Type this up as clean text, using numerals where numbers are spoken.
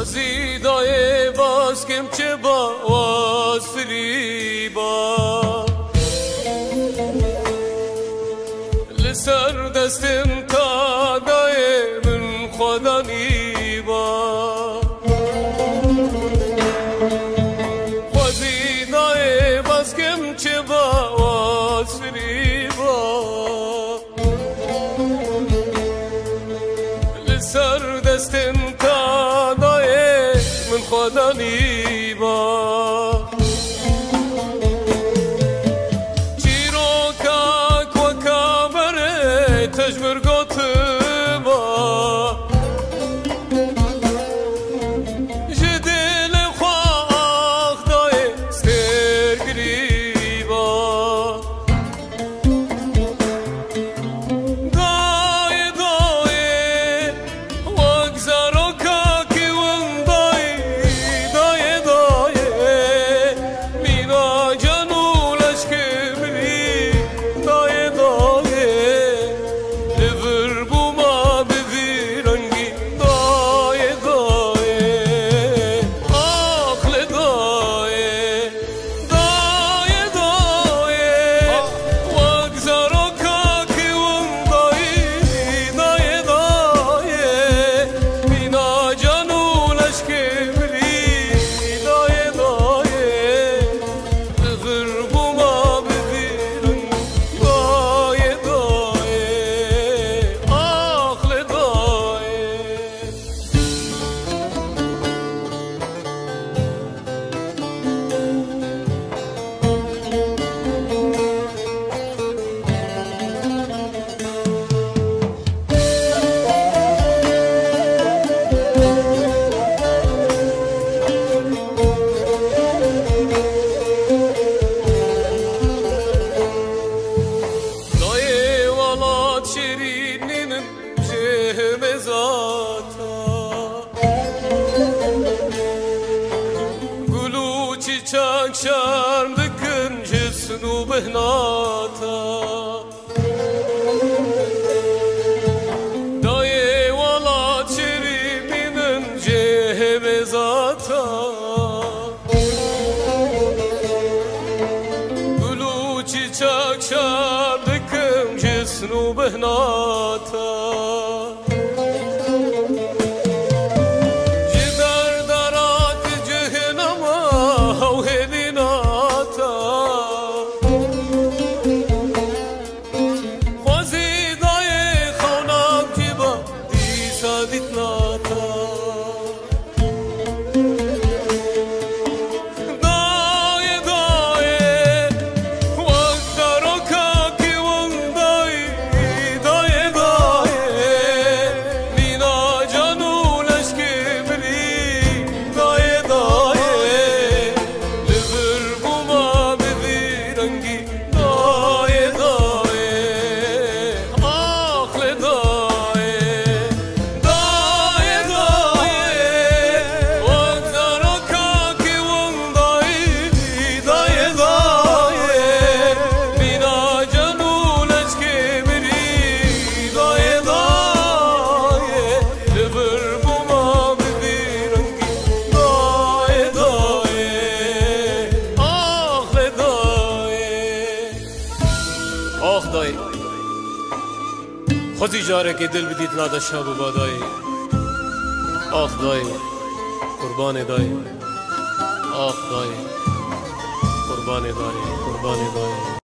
زیدای باز کم چه باز فریبا لسر دستم تا دای من خدا نیبا زیدای باز کم چه باز فریبا لسر دستم تا دای من خدا نیبا چیروکاک و کابره تجبر گوتما جدل خواخ دای ستر گریبا دای دای وگزارو کاکی ون دای دای دای مینا جانو لشکری دای دای لور بوما بویرنگی دای دای آخل دای دای دای وگزارو کاکی ون دای دای دای مینا جانو لشکری دای دای لور بوما بویرنگی دای دای آخل دای دای ولاد شیرینیم جهم زاتا گلو چیچک شرم دکن جسنو بهناتا دای ولاد شیرینیم جهم زاتا گلو چیچک شرم دکن جسنو بهناتا جدر درات جهنما و هدیناتا خوزی دای خونم جیبا دیسا دیتناتا دای دای وقتارو کاکی ون دای دای دای مینا جانو لشکری دای دای لور بوما بویرنگی دای دای آخل دای دای دای وقتارو کاکی ون دای دای دای مینا جانو لشکری دای دای لور بوما بویرنگی دای دای آخل دای آخ دای خودی جاره که دل بدید نادا شب بادای آخ دای قربان دای آخ دای قربان دای قربان دای